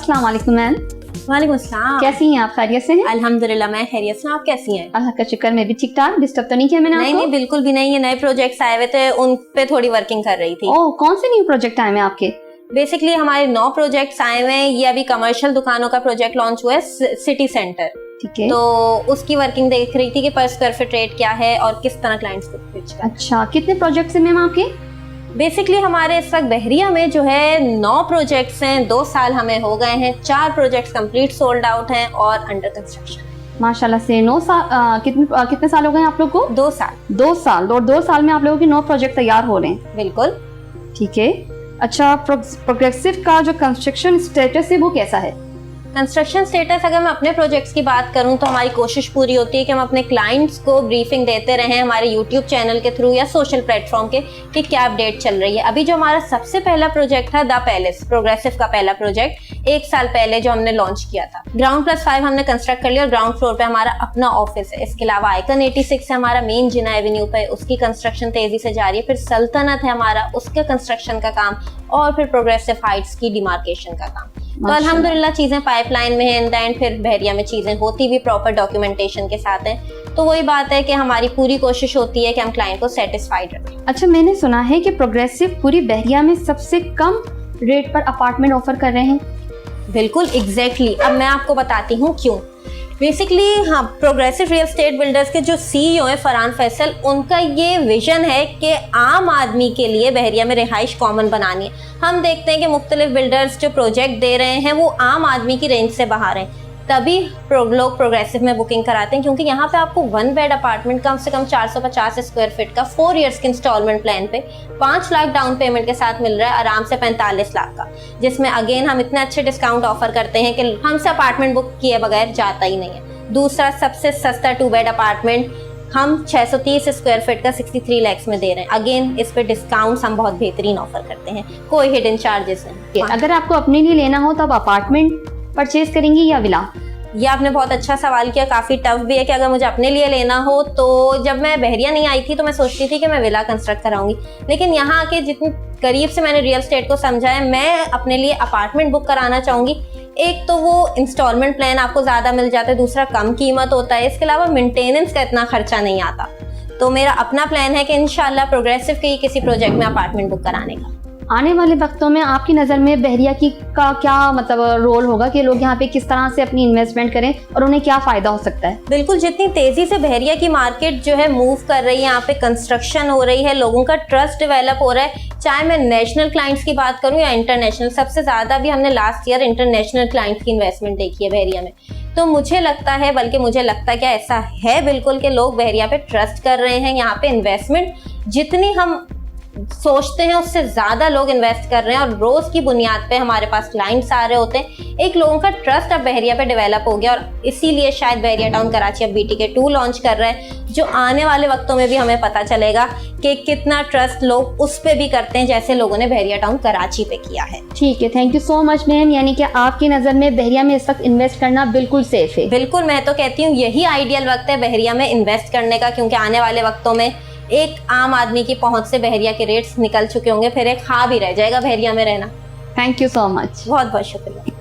अस्सलाम वालेकुम मैम। वालेकुम अस्सलाम। कैसी हैं आप? खैरियत से हैं? अल्हम्दुलिल्लाह मैं खैरियत से हूं। आप कैसी हैं? अल्लाह का शुक्र, मैं भी ठीक ठाक। डिस्टर्ब तो नहीं किया मैंने नहीं आपको? नहीं बिल्कुल भी नहीं। ये नए प्रोजेक्ट्स आए हुए थे, उन पे थोड़ी वर्किंग कर रही थी। ओह, कौन से न्यू प्रोजेक्ट आए हैं आपके? बेसिकली हमारे 9 प्रोजेक्ट्स आए हुए हैं। ये अभी कमर्शियल दुकानों का प्रोजेक्ट लॉन्च हुआ है सिटी सेंटर। ठीक है। तो उसकी वर्किंग देख रही थी कि पर स्क्वायर फीट रेट क्या है और किस तरह क्लाइंट्स को पिच करना है। अच्छा, कितने प्रोजेक्ट्स हैं मैम आपके? बेसिकली हमारे इस वक्त बहरिया में जो है 9 प्रोजेक्ट्स हैं। 2 साल हमें हो गए हैं। 4 प्रोजेक्ट्स कंप्लीट सोल्ड आउट हैं और अंडर कंस्ट्रक्शन। माशाल्लाह से 9 साल कितने साल हो गए आप लोग को? 2 साल। 2 साल और 2 साल में आप लोगों के 9 प्रोजेक्ट तैयार हो रहे हैं। बिल्कुल। ठीक है। अच्छा, प्रोग्रेसिव का जो कंस्ट्रक्शन स्टेटस है वो कैसा है? कंस्ट्रक्शन स्टेटस अगर मैं अपने प्रोजेक्ट्स की बात करूं तो हमारी कोशिश पूरी होती है कि हम अपने क्लाइंट्स को ब्रीफिंग देते रहें हमारे यूट्यूब चैनल के थ्रू या सोशल प्लेटफॉर्म के कि क्या अपडेट चल रही है। अभी जो हमारा सबसे पहला प्रोजेक्ट था द पैलेस, प्रोग्रेसिव का पहला प्रोजेक्ट 1 साल पहले जो हमने लॉन्च किया था, ग्राउंड +5 हमने कंस्ट्रक्ट कर लिया और ग्राउंड फ्लोर पे हमारा अपना ऑफिस है। इसके अलावा आइकन 86 है हमारा मेन जिना एवेन्यू पे, उसकी कंस्ट्रक्शन तेजी से जारी है। फिर सल्तनत है हमारा, उसके कंस्ट्रक्शन का काम, और फिर प्रोग्रेसिव हाइट्स की डिमार्केशन का काम। तो अल्हम्दुलिल्लाह चीजें पाइपलाइन में है। इन द एंड फिर बहरिया में चीजें होती भी प्रॉपर डॉक्यूमेंटेशन के साथ है। तो वही बात है कि हमारी पूरी कोशिश होती है कि हम क्लाइंट को सेटिस्फाइड रखें। अच्छा, मैंने सुना है कि प्रोग्रेसिव पूरी बहरिया में सबसे कम रेट पर अपार्टमेंट ऑफर कर रहे हैं। बिल्कुल एग्जैक्टली। अब मैं आपको बताती हूँ क्यों। बेसिकली हाँ, प्रोग्रेसिव रियल एस्टेट बिल्डर्स के जो सीईओ है फरहान फैसल, उनका ये विजन है कि आम आदमी के लिए बहरिया में रिहाइश कॉमन बनानी है। हम देखते हैं कि मुख्तलिफ बिल्डर्स जो प्रोजेक्ट दे रहे हैं वो आम आदमी की रेंज से बाहर हैं, तभी लोग प्रोग्रेसिव में बुकिंग कराते हैं, क्योंकि यहाँ पे आपको 1 बेड अपार्टमेंट कम से कम 450 स्क्वायर फीट का 4 इयर्स के इंस्टॉलमेंट प्लान पे 5 लाख डाउन पेमेंट के साथ मिल रहा है, आराम से 45 लाख का, जिसमें अगेन हम इतने अच्छे डिस्काउंट ऑफर करते हैं कि हमसे अपार्टमेंट बुक किए बगैर जाता ही नहीं है। दूसरा सबसे सस्ता 2 बेड अपार्टमेंट हम 630 स्क्वायर फीट का 63 लाख में दे रहे हैं। अगेन इस पे डिस्काउंट्स हम बहुत बेहतरीन ऑफर करते हैं, कोई हिडन चार्जेस नहीं। अगर आपको अपने लिए लेना हो तो आप अपार्टमेंट परचेज करेंगी या विला? ये आपने बहुत अच्छा सवाल किया। काफ़ी टफ भी है कि अगर मुझे अपने लिए लेना हो तो जब मैं बहरिया नहीं आई थी तो मैं सोचती थी कि मैं विला कंस्ट्रक्ट कराऊंगी, लेकिन यहाँ आके जितनी करीब से मैंने रियल एस्टेट को समझा है, मैं अपने लिए अपार्टमेंट बुक कराना चाहूँगी। एक तो वो इंस्टॉलमेंट प्लान आपको ज़्यादा मिल जाता है, दूसरा कम कीमत होता है, इसके अलावा मेंटेनेंस का इतना खर्चा नहीं आता। तो मेरा अपना प्लान है कि इंशाल्लाह प्रोग्रेसिव के किसी प्रोजेक्ट में अपार्टमेंट बुक कराने का। आने वाले वक्तों में आपकी नज़र में बहरिया का क्या मतलब रोल होगा कि लोग यहाँ पे किस तरह से अपनी इन्वेस्टमेंट करें और उन्हें क्या फ़ायदा हो सकता है? बिल्कुल, जितनी तेज़ी से बहरिया की मार्केट जो है मूव कर रही है, यहाँ पे कंस्ट्रक्शन हो रही है, लोगों का ट्रस्ट डेवलप हो रहा है, चाहे मैं नेशनल क्लाइंट्स की बात करूँ या इंटरनेशनल। सबसे ज़्यादा भी हमने लास्ट ईयर इंटरनेशनल क्लाइंट्स की इन्वेस्टमेंट देखी है बहरिया में। तो मुझे लगता है, बल्कि मुझे लगता है कि ऐसा है बिल्कुल कि लोग बहरिया पे ट्रस्ट कर रहे हैं। यहाँ पे इन्वेस्टमेंट जितनी हम सोचते हैं उससे ज़्यादा लोग इन्वेस्ट कर रहे हैं और रोज़ की बुनियाद पे हमारे पास क्लाइंट्स आ रहे होते हैं। एक लोगों का ट्रस्ट अब बहरिया पे डेवलप हो गया और इसीलिए शायद बहरिया टाउन कराची अब BTK 2 लॉन्च कर रहा है, जो आने वाले वक्तों में भी हमें पता चलेगा कि कितना ट्रस्ट लोग उस पर भी करते हैं जैसे लोगों ने बहरिया टाउन कराची पे किया है। ठीक है, thank you so much ma'am. यानी कि आपकी नज़र में बहरिया में इस वक्त इन्वेस्ट करना बिल्कुल सेफ है? बिल्कुल, मैं तो कहती हूँ यही आइडियल वक्त है बहरिया में इन्वेस्ट करने का, क्योंकि आने वाले वक्तों में एक आम आदमी की पहुंच से बहरिया के रेट्स निकल चुके होंगे, फिर एक ख्वाब ही रह जाएगा बहरिया में रहना। Thank you so much. बहुत बहुत शुक्रिया।